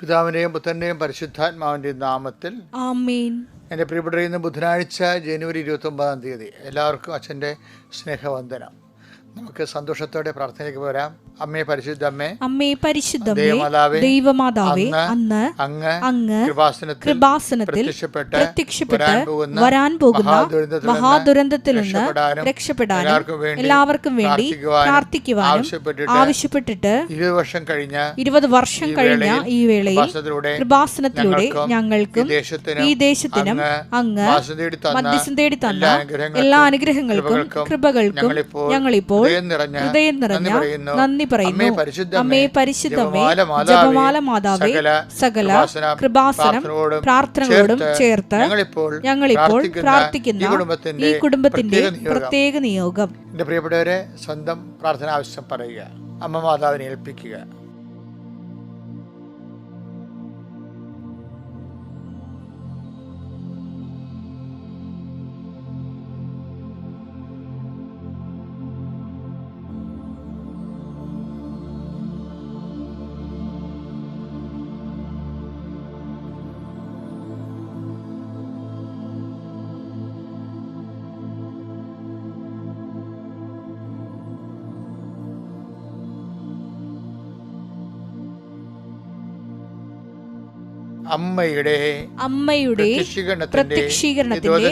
പിതാവിൻ്റെയും പുത്രൻ്റെയും പരിശുദ്ധാത്മാവിൻ്റെയും നാമത്തിൽ ആമേൻ. എൻ്റെ പ്രിയപ്പെട്ടവരെ, ഇന്ന് ബുധനാഴ്ച ജനുവരി 29 എല്ലാവർക്കും അച്ഛൻ്റെ സ്നേഹവന്ദനം. നമുക്ക് സന്തോഷത്തോടെ പ്രാർത്ഥനയ്ക്ക് പോരാം. അമ്മേ പരിശുദ്ധമ്മേ, അമ്മേ പരിശുദ്ധമേ, ദൈവമാതാവേ, അന്ന് അങ്ങ് കൃപാസനത്തിൽ പ്രത്യക്ഷപ്പെട്ട് വരാൻ പോകുന്ന മഹാദുരന്തത്തിൽ നിന്ന് രക്ഷപ്പെടാനും എല്ലാവർക്കും വേണ്ടി പ്രാർത്ഥിക്കുവാനും ആവശ്യപ്പെട്ടിട്ട് 20 വർഷം കഴിഞ്ഞ ഈ വേളയിൽ കൃപാസനത്തിലൂടെ ഞങ്ങൾക്കും ഈ ദേശത്തിനും അങ്ങ് മധ്യസ്ഥം തേടി തന്ന എല്ലാ അനുഗ്രഹങ്ങൾക്കും കൃപകൾക്കും ഞങ്ങളിപ്പോൾ ഹൃദയം നിറഞ്ഞ നന്ദി പറയുന്നു. അമ്മേ പരിശുദ്ധമേ, ജപമാല മാതാവേ, സകല കൃപാസനം പ്രാർത്ഥനകളോടും ചേർത്ത് ഞങ്ങളിപ്പോൾ പ്രാർത്ഥിക്കുന്ന ഈ കുടുംബത്തിന്റെ പ്രത്യേക നിയോഗം. എൻ്റെ പ്രിയപ്പെട്ടവരെ, സ്വന്തം പ്രാർത്ഥന ആവശ്യം പറയുക, അമ്മ മാതാവിനെ ഏൽപ്പിക്കുക. അമ്മയുടെ പ്രത്യക്ഷീകരണത്തിന്റെ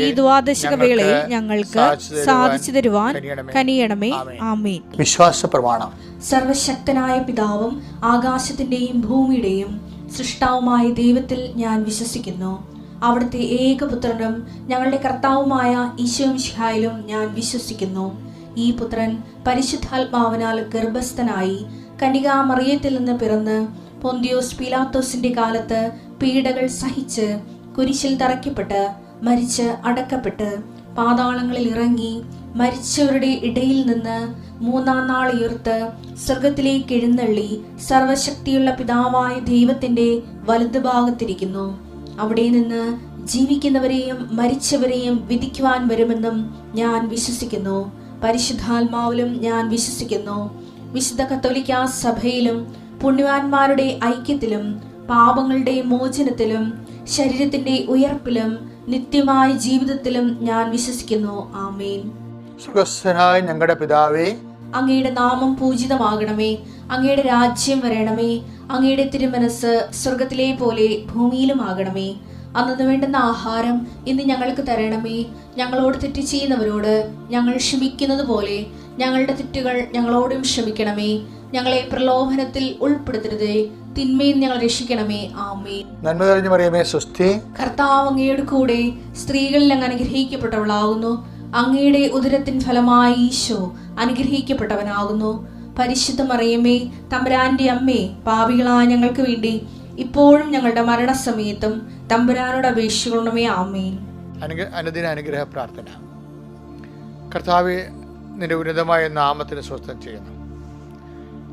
ഈ ദ്വാദശക വേളയിൽ ഞങ്ങൾക്ക് സാധിച്ചു തരുവാൻ കനിയണമേ. ആമേൻ. വിശ്വാസ പ്രമാണം. സർവശക്തനായ പിതാവും ആകാശത്തിന്റെയും ഭൂമിയുടെയും സൃഷ്ടാവുമായ ദൈവത്തിൽ ഞാൻ വിശ്വസിക്കുന്നു. അവിടുത്തെ ഏകപുത്രനും ഞങ്ങളുടെ കർത്താവുമായ ഈശോമിശിഹായിലും ഞാൻ വിശ്വസിക്കുന്നു. ഈ പുത്രൻ പരിശുദ്ധാത്മാവിനാൽ ഗർഭസ്ഥനായി കന്യകാമറിയത്തിൽ നിന്ന് പിറന്ന് പൊന്തിയോസ് പീലാത്തോസിന്റെ കാലത്ത് പീഡകൾ സഹിച്ച് കുരിശിൽ തറയ്ക്കപ്പെട്ട് മരിച്ച് അടക്കപ്പെട്ട് പാതാളങ്ങളിൽ ഇറങ്ങി മരിച്ചവരുടെ ഇടയിൽ നിന്ന് 3-ാം നാൾ ഉയർത്ത് സ്വർഗത്തിലേക്ക് എഴുന്നള്ളി സർവശക്തിയുള്ള പിതാവായ ദൈവത്തിന്റെ വലതുഭാഗത്തിരിക്കുന്നു. അവിടെ നിന്ന് ജീവിക്കുന്നവരെയും മരിച്ചവരെയും വിധിക്കുവാൻ വരുമെന്നും ഞാൻ വിശ്വസിക്കുന്നു. പരിശുദ്ധാത്മാവിലും ഞാൻ വിശ്വസിക്കുന്നു. വിശുദ്ധ കത്തോലിക്കാ സഭയിലും പുണ്യവാന്മാരുടെ ഐക്യത്തിലും പാപങ്ങളുടെ മോചനത്തിലും ശരീരത്തിന്റെ ഉയർപ്പിലും നിത്യമായ ജീവിതത്തിലും ഞാൻ വിശ്വസിക്കുന്നു. ആമേൻ. സ്വർഗ്ഗസ്ഥനായ ഞങ്ങളുടെ പിതാവേ, അങ്ങയുടെ നാമം പൂജിതമാകണമേ. അങ്ങയുടെ രാജ്യം വരണമേ. അങ്ങയുടെ തിരുമനസ് സ്വർഗത്തിലെ പോലെ ഭൂമിയിലും ആകണമേ. അന്നു വേണ്ടുന്ന ആഹാരം ഇന്ന് ഞങ്ങൾക്ക് തരണമേ. ഞങ്ങളോട് തെറ്റ് ചെയ്യുന്നവരോട് ഞങ്ങൾ ക്ഷമിക്കുന്നത് പോലെ ഞങ്ങളുടെ തെറ്റുകൾ ഞങ്ങളോടും ക്ഷമിക്കണമേ. ഞങ്ങളെ പ്രലോഭനത്തിൽ ഉൾപ്പെടുത്തരുതേ, തിന്മയിൽ ഞങ്ങൾ രക്ഷിക്കണമേ. ആമേൻ. നന്മ നിറഞ്ഞ മറിയമേ, സ്വസ്തി. കർത്താവ് അങ്ങയുടെ കൂടെ സ്ത്രീകളിൽ അങ്ങ് അനുഗ്രഹിക്കപ്പെട്ടവളാകുന്നു. അങ്ങയുടെ ഉദരത്തിൻ ഫലമായി ഈശോ അനുഗ്രഹിക്കപ്പെട്ടവനാകുന്നു. പരിശുദ്ധ മറിയമേ, തമ്പുരാന്റെ അമ്മേ, പാപികളായ ഞങ്ങൾക്ക് വേണ്ടി ഇപ്പോഴും ഞങ്ങളുടെ മരണസമയത്തും തമ്പുരാനോട് അപേക്ഷിക്കണമേ. ആമേൻ. അനുദിന അനുഗ്രഹ പ്രാർത്ഥന. കർത്താവേ, നിന്റെ ഉന്നതമായ നാമത്തിന് സ്വസ്ഥം ചെയ്യുന്നു.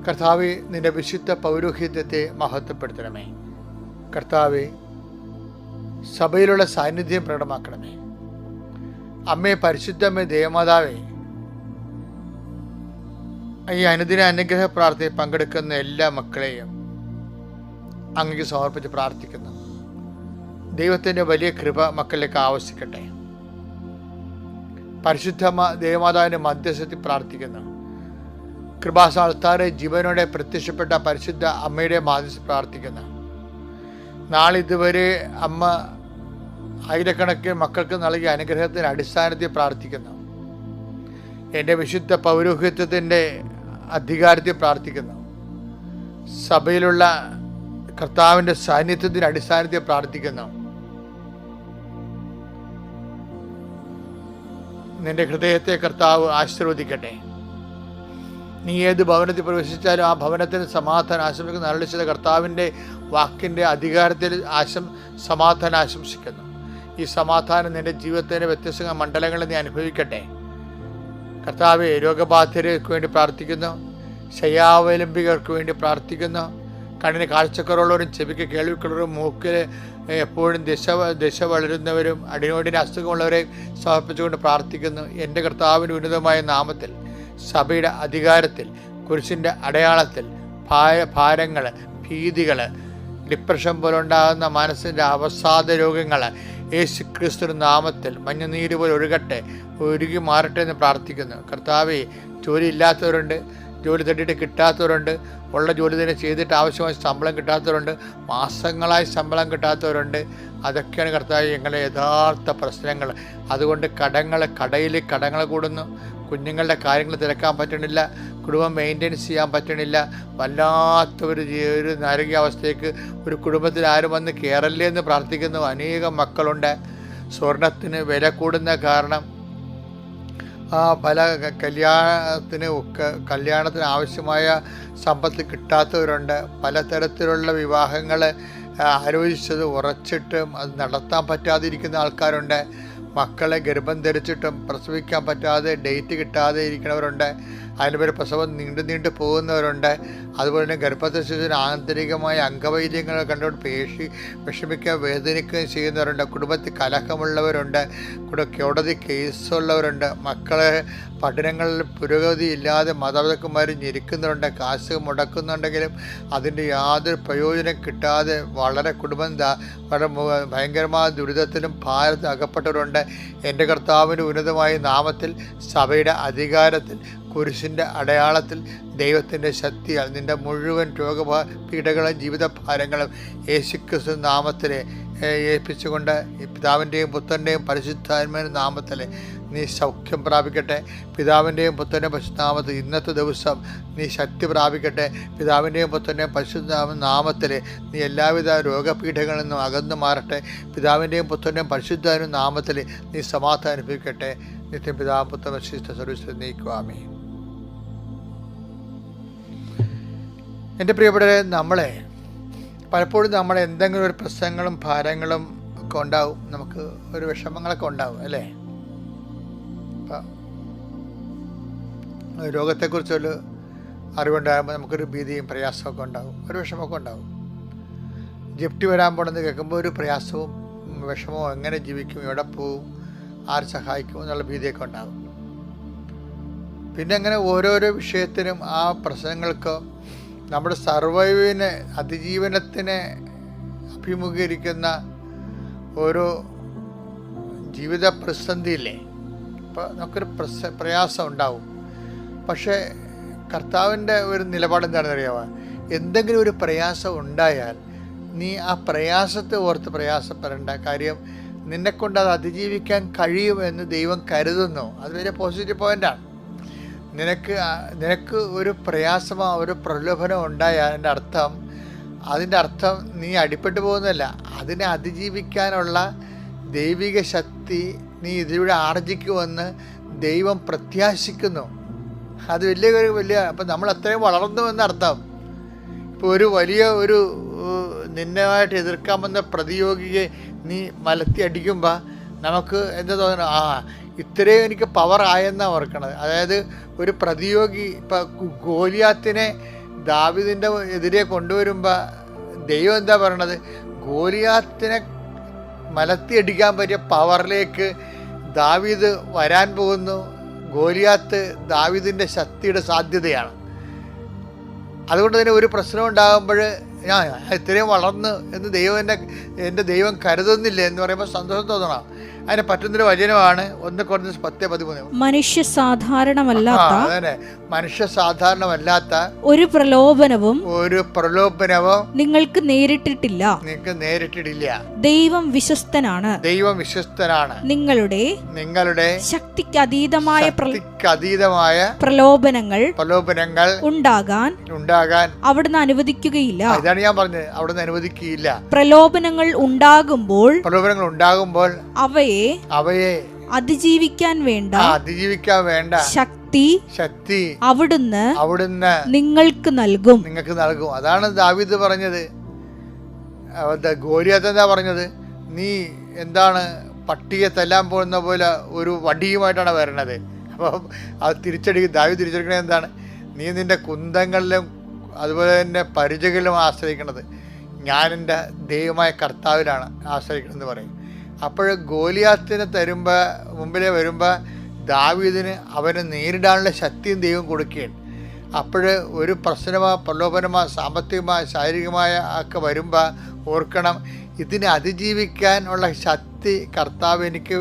കർത്താവേ, നിന്റെ വിശുദ്ധ പൗരോഹിത്യത്തെ മഹത്വപ്പെടുത്തണമേ. കർത്താവേ, സഭയിലുള്ള സാന്നിധ്യം പ്രകടമാക്കണമേ. അമ്മേ പരിശുദ്ധമ്മേ, ദേവമാതാവേ, ഈ അനുദിന അനുഗ്രഹ പ്രാർത്ഥനയിൽ പങ്കെടുക്കുന്ന എല്ലാ മക്കളെയും അങ്ങേക്ക് സമർപ്പിച്ച് പ്രാർത്ഥിക്കുന്നു. ദൈവത്തിൻ്റെ വലിയ കൃപ മക്കളിലേക്ക് ആവശ്യിക്കട്ടെ. പരിശുദ്ധമ്മ ദേവമാതാവിൻ്റെ മധ്യസ്ഥത്തിൽ പ്രാർത്ഥിക്കുന്നു. കൃപാസ്ഥാനത്താറെ ജീവനോടെ പ്രത്യക്ഷപ്പെട്ട പരിശുദ്ധ അമ്മയുടെ മാധ്യസ്ഥ പ്രാർത്ഥിക്കുന്നു. നാളിതുവരെ അമ്മ ആയിരക്കണക്കിന് മക്കൾക്ക് നൽകിയ അനുഗ്രഹത്തിൻ്റെ അടിസ്ഥാനത്തിൽ പ്രാർത്ഥിക്കുന്നു. എൻ്റെ വിശുദ്ധ പൗരോഹിത്യത്തിൻ്റെ അധികാരത്തിൽ പ്രാർത്ഥിക്കുന്നു. സഭയിലുള്ള കർത്താവിൻ്റെ സാന്നിധ്യത്തിൻ്റെ അടിസ്ഥാനത്തിൽ പ്രാർത്ഥിക്കുന്നു. നിന്റെ ഹൃദയത്തെ കർത്താവ് ആശീർവദിക്കട്ടെ. നീ ഏത് ഭവനത്തിൽ പ്രവേശിച്ചാലും ആ ഭവനത്തിന് സമാധാനം ആശംസിക്കുന്ന അരുളിച്ചത് കർത്താവിൻ്റെ വാക്കിൻ്റെ അധികാരത്തിൽ സമാധാനം ആശംസിക്കുന്നു. ഈ സമാധാനം നിന്റെ ജീവിതത്തിൻ്റെ വ്യത്യസ്ത മണ്ഡലങ്ങളിൽ നീ അനുഭവിക്കട്ടെ. കർത്താവെ, രോഗബാധിതർക്ക് വേണ്ടി പ്രാർത്ഥിക്കുന്നു. ശയ്യാവലംബികർക്ക് വേണ്ടി പ്രാർത്ഥിക്കുന്നു. കണ്ണിന് കാഴ്ചക്കുറവുള്ളവരും ചെവിക്ക് കേൾവിക്കുള്ളവരും മൂക്കിൽ എപ്പോഴും ദിശ വളരുന്നവരും അടിനോടിന് അസുഖമുള്ളവരെ സമർപ്പിച്ചുകൊണ്ട് പ്രാർത്ഥിക്കുന്നു. എൻ്റെ കർത്താവിൻ്റെ ഉന്നതമായ നാമത്തിൽ സഭയുടെ അധികാരത്തിൽ കുരിശിൻ്റെ അടയാളത്തിൽ ഭാരങ്ങൾ ഭീതികൾ ഡിപ്രഷൻ പോലുണ്ടാകുന്ന മനസ്സിൻ്റെ അവസാദ രോഗങ്ങൾ യേശു ക്രിസ്തു നാമത്തിൽ മഞ്ഞുനീര് പോലെ ഒഴുകി മാറട്ടെ എന്ന് പ്രാർത്ഥിക്കുന്നു. കർത്താവേ, ജോലി ഇല്ലാത്തവരുണ്ട്, ജോലി തട്ടിയിട്ട് കിട്ടാത്തവരുണ്ട്, ഉള്ള ജോലി തന്നെ ചെയ്തിട്ട് ആവശ്യമായ ശമ്പളം കിട്ടാത്തവരുണ്ട്, മാസങ്ങളായി ശമ്പളം കിട്ടാത്തവരുണ്ട്. അതൊക്കെയാണ് കർത്താവ് ഞങ്ങളുടെ യഥാർത്ഥ പ്രശ്നങ്ങൾ. അതുകൊണ്ട് കടയിൽ കടങ്ങൾ കൂടുന്നു, കുഞ്ഞുങ്ങളുടെ കാര്യങ്ങൾ തിരക്കാൻ പറ്റണില്ല, കുടുംബം മെയിൻ്റെനൻസ് ചെയ്യാൻ പറ്റണില്ല. വല്ലാത്തൊരു നാരകീയാവസ്ഥയ്ക്ക് ഒരു കുടുംബത്തിൽ ആരും വന്ന് കയറല്ലേ എന്ന് പ്രാർത്ഥിക്കുന്നു. അനേകം മക്കളുണ്ട്. സ്വർണത്തിന് വില കൂടുന്ന കാരണം പല കല്യാണത്തിന് ആവശ്യമായ സമ്പത്ത് കിട്ടാത്തവരുണ്ട്. പലതരത്തിലുള്ള വിവാഹങ്ങൾ ആലോചിച്ചത് ഉറച്ചിട്ടും അത് നടത്താൻ പറ്റാതിരിക്കുന്ന ആൾക്കാരുണ്ട്. മക്കളെ ഗർഭം ധരിച്ചിട്ടും പ്രസവിക്കാൻ പറ്റാതെ ഡേറ്റ് കിട്ടാതെ ഇരിക്കുന്നവരുണ്ട്. അതിന് പേര് പ്രസവം നീണ്ടു പോകുന്നവരുണ്ട്. അതുപോലെ തന്നെ ഗർഭത്തെ ശിശുവിന് ആന്തരികമായ അംഗവൈദ്യങ്ങൾ കണ്ടുകൊണ്ട് വിഷമിക്കുകയും വേദനിക്കുകയും ചെയ്യുന്നവരുണ്ട്. കുടുംബത്തിൽ കലഹമുള്ളവരുണ്ട്, കോടതി കേസുള്ളവരുണ്ട്. മക്കളെ പഠനങ്ങളിൽ പുരോഗതി ഇല്ലാതെ മാതാപിതാക്കന്മാർ ഞെരുക്കുന്നുണ്ട്. കാശ് മുടക്കുന്നുണ്ടെങ്കിലും അതിൻ്റെ യാതൊരു പ്രയോജനം കിട്ടാതെ വളരെ വളരെ ഭയങ്കരമായ ദുരിതത്തിലും ഭാരത്തിൽ അകപ്പെട്ടവരുണ്ട്. എൻ്റെ കർത്താവിൻ്റെ ഉന്നതമായ നാമത്തിൽ, സഭയുടെ അധികാരത്തിൽ, കുരിശിൻ്റെ അടയാളത്തിൽ, ദൈവത്തിൻ്റെ ശക്തിയാൽ നിൻ്റെ മുഴുവൻ രോഗപീഠകളും ജീവിതഭാരങ്ങളും യേശുക്രിസ്തു നാമത്തിൽ ഏൽപ്പിച്ചുകൊണ്ട് പിതാവിൻ്റെയും പുത്രൻ്റെയും പരിശുദ്ധാത്മാവിൻ്റെ നാമത്തിൽ നീ സൗഖ്യം പ്രാപിക്കട്ടെ. പിതാവിൻ്റെയും പുത്രൻ്റെയും പരിശുദ്ധനാമത്തിൽ ഇന്നത്തെ ദിവസം നീ ശക്തി പ്രാപിക്കട്ടെ. പിതാവിൻ്റെയും പുത്രൻ്റെയും പരിശുദ്ധ നാമത്തിൽ നീ എല്ലാവിധ രോഗപീഠങ്ങളിൽ നിന്നും അകന്നു മാറട്ടെ. പിതാവിൻ്റെയും പുത്രൻ്റെയും പരിശുദ്ധാവിൻ്റെ നാമത്തിൽ നീ സമാധാനം അനുഭവിക്കട്ടെ. നിത്യം പിതാവ് പുത്ര പരിശുദ്ധ സർവ്വത്തിൽ നീക്കുവാമേ. എൻ്റെ പ്രിയപ്പെട്ടവരെ, പലപ്പോഴും എന്തെങ്കിലും ഒരു പ്രശ്നങ്ങളും ഭാരങ്ങളും ഒക്കെ ഉണ്ടാവും, നമുക്ക് ഒരു വിഷമങ്ങളൊക്കെ ഉണ്ടാവും അല്ലേ? അപ്പം രോഗത്തെക്കുറിച്ചൊരു അറിവുണ്ടാകുമ്പോൾ നമുക്കൊരു ഭീതിയും പ്രയാസമൊക്കെ ഉണ്ടാവും, ഒരു വിഷമമൊക്കെ ഉണ്ടാവും. ജപ്തി വരാൻ പോണെന്ന് കേൾക്കുമ്പോൾ ഒരു പ്രയാസവും വിഷമവും, എങ്ങനെ ജീവിക്കും, എവിടെ പോവും, ആര് സഹായിക്കും എന്നുള്ള ഭീതിയൊക്കെ ഉണ്ടാകും. പിന്നെ അങ്ങനെ ഓരോരോ വിഷയത്തിനും ആ പ്രശ്നങ്ങൾക്ക് നമ്മുടെ അതിജീവനത്തിനെ അഭിമുഖീകരിക്കുന്ന ഓരോ ജീവിത പ്രതിസന്ധിയില്ലേ, അപ്പോൾ നമുക്കൊരു പ്രയാസം ഉണ്ടാവും. പക്ഷേ കർത്താവിൻ്റെ ഒരു നിലപാട് എന്താണെന്ന് അറിയാമോ? എന്തെങ്കിലും ഒരു പ്രയാസം ഉണ്ടായാൽ നീ ആ പ്രയാസത്തെ ഓർത്ത് പ്രയാസപ്പെടേണ്ട. കാര്യം നിന്നെക്കൊണ്ട് അത് അതിജീവിക്കാൻ കഴിയുമെന്ന് ദൈവം കരുതുന്നു. അത് വലിയ പോസിറ്റീവ് പോയിൻ്റാണ്. നിനക്ക് ഒരു പ്രയാസമോ ഒരു പ്രലോഭനം ഉണ്ടായാൽ അതിൻ്റെ അർത്ഥം നീ അടിപ്പെട്ടു പോകുന്നതല്ല. അതിനെ അതിജീവിക്കാനുള്ള ദൈവിക ശക്തി നീ ഇതിലൂടെ ആർജിക്കുമെന്ന് ദൈവം പ്രത്യാശിക്കുന്നു. അത് വലിയ അപ്പം നമ്മൾ അത്രയും വളർന്നു എന്നർത്ഥം. ഇപ്പോൾ ഒരു നിന്നമായിട്ട് എതിർക്കാമെന്ന പ്രതിയോഗിയെ നീ മലത്തി അടിക്കുമ്പോൾ നമുക്ക് എന്താ തോന്നുന്നത്? ഇത്രയും എനിക്ക് പവർ ആയെന്നാണ് ഓർക്കണത്. അതായത് ഒരു പ്രതിയോഗി ഇപ്പം ഗോലിയാത്തിനെ ദാവീദിൻ്റെ എതിരെ കൊണ്ടുവരുമ്പോൾ ദൈവം എന്താ പറയണത്? ഗോലിയാത്തിനെ മലത്തി അടിക്കാൻ പറ്റിയ പവറിലേക്ക് ദാവീദ് വരാൻ പോകുന്നു. ഗോലിയാത്ത് ദാവീദിൻ്റെ ശക്തിയുടെ സാധ്യതയാണ്. അതുകൊണ്ട് തന്നെ ഒരു പ്രശ്നം ഉണ്ടാകുമ്പോൾ ഞാൻ ഇത്രയും വളർന്ന് എന്ന് എൻ്റെ ദൈവം കരുതുന്നില്ല എന്ന് പറയുമ്പോൾ സന്തോഷം തോന്നണം. അതിന് പറ്റുന്നൊരു വചനമാണ് 1 കൊരിന്ത്യർ 10:13. മനുഷ്യ സാധാരണമല്ലാത്ത ഒരു പ്രലോഭനവും നിങ്ങൾക്ക് നേരിട്ടിട്ടില്ല. ദൈവം വിശ്വസ്തനാണ്. നിങ്ങളുടെ ശക്തിക്ക് അതീതമായ പ്രലോഭനങ്ങൾ ഉണ്ടാകാൻ അവിടുന്ന് അനുവദിക്കുകയില്ല. ഇതാണ് ഞാൻ പറഞ്ഞത്, അവിടുന്ന് അനുവദിക്കുകയില്ല. പ്രലോഭനങ്ങൾ ഉണ്ടാകുമ്പോൾ അവയെ അതിജീവിക്കാൻ വേണ്ട ശക്തി അവിടുന്ന് നിങ്ങൾക്ക് നൽകും. അതാണ് ദാവീദ് പറഞ്ഞത്. ഗോലിയാത്ത് എന്താ പറഞ്ഞത്? നീ എന്താണ് പട്ടിയെ തല്ലാൻ പോകുന്ന പോലെ ഒരു വടിയുമായിട്ടാണ് വരണത്. അപ്പം അത് ദാവീദ് തിരിച്ചടിക്കണത് എന്താണ്? നീ നിന്റെ കുന്തങ്ങളിലും അതുപോലെ തന്നെ പരിചകളിലും ആശ്രയിക്കണത്. ഞാൻ എൻ്റെ ദൈവമായ കർത്താവിലാണ് ആശ്രയിക്കണമെന്ന് പറയും. അപ്പോൾ ഗോലിയാത്തിനെ മുമ്പിൽ വരുമ്പോൾ ദാവീദിന് അവനെ നേരിടാനുള്ള ശക്തിയും ദൈവം കൊടുക്കുകയാണ്. അപ്പോൾ ഒരു പ്രശ്നമോ പ്രലോഭനമോ സാമ്പത്തികമായ ശാരീരികമായ ഒക്കെ വരുമ്പോൾ ഓർക്കണം, ഇതിനെ അതിജീവിക്കാനുള്ള ശക്തി കർത്താവ് എനിക്ക്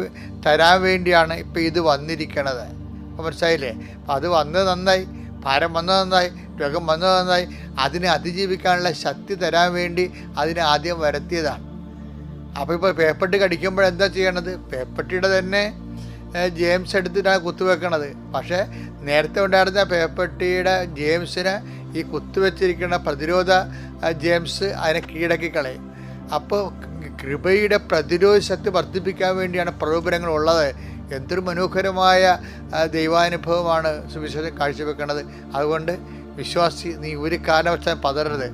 തരാൻ വേണ്ടിയാണ് ഇപ്പോൾ ഇത് വന്നിരിക്കണത്. അപ്പോൾ മനസ്സിലായില്ലേ? അപ്പം അത് വന്നത് നന്നായി, ഭാരം വന്നത് നന്നായി, രോഗം വന്നത് നന്നായി. അതിനെ അതിജീവിക്കാനുള്ള ശക്തി തരാൻ വേണ്ടി അതിനെ ആദ്യം വരുത്തിയതാണ്. അപ്പോൾ ഇപ്പോൾ പേപ്പട്ടി കടിക്കുമ്പോഴെന്താ ചെയ്യണത്? പേപ്പട്ടിയുടെ തന്നെ ജെയിംസ് എടുത്തിട്ടാണ് കുത്തുവെക്കണത്. പക്ഷേ നേരത്തെ ഉണ്ടായിരുന്ന പേപ്പട്ടിയുടെ ജെയിംസിന് ഈ കുത്തുവെച്ചിരിക്കുന്ന പ്രതിരോധ ജെയിംസ് അതിനെ കീഴടക്കി കളയും. അപ്പോൾ കൃപയുടെ പ്രതിരോധ ശക്തി വർദ്ധിപ്പിക്കാൻ വേണ്ടിയാണ് പ്രലോഭനങ്ങൾ ഉള്ളത്. എന്തൊരു മനോഹരമായ ദൈവാനുഭവമാണ് സുവിശേഷം കാഴ്ചവെക്കുന്നത്. അതുകൊണ്ട് വിശ്വാസി, നീ ഒരു കാരണവശാലും പതറരുത്.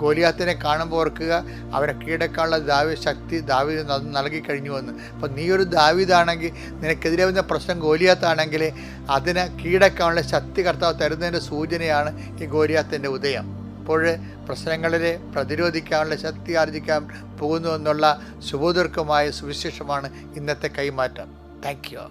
ഗോലിയാത്തിനെ കാണുമ്പോൾ ഓർക്കുക, അവനെ കീഴടക്കാനുള്ള ശക്തി ദാവീദ് നൽകി കഴിഞ്ഞുവെന്ന്. അപ്പം നീ ഒരു ദാവീദാണെങ്കിൽ, നിനക്കെതിരെ വന്ന പ്രശ്നം ഗോലിയാത്താണെങ്കിൽ അതിനെ കീഴടക്കാനുള്ള ശക്തി കർത്താവ് തരുന്നതിൻ്റെ സൂചനയാണ് ഈ ഗോലിയാത്തിൻ്റെ ഉദയം. അപ്പോൾ പ്രശ്നങ്ങളിൽ പ്രതിരോധിക്കാനുള്ള ശക്തി ആർജിക്കാൻ പോകുന്നു എന്നുള്ള സുബോധർക്കമായ സുവിശേഷമാണ് ഇന്നത്തെ കൈമാറ്റം. Thank you.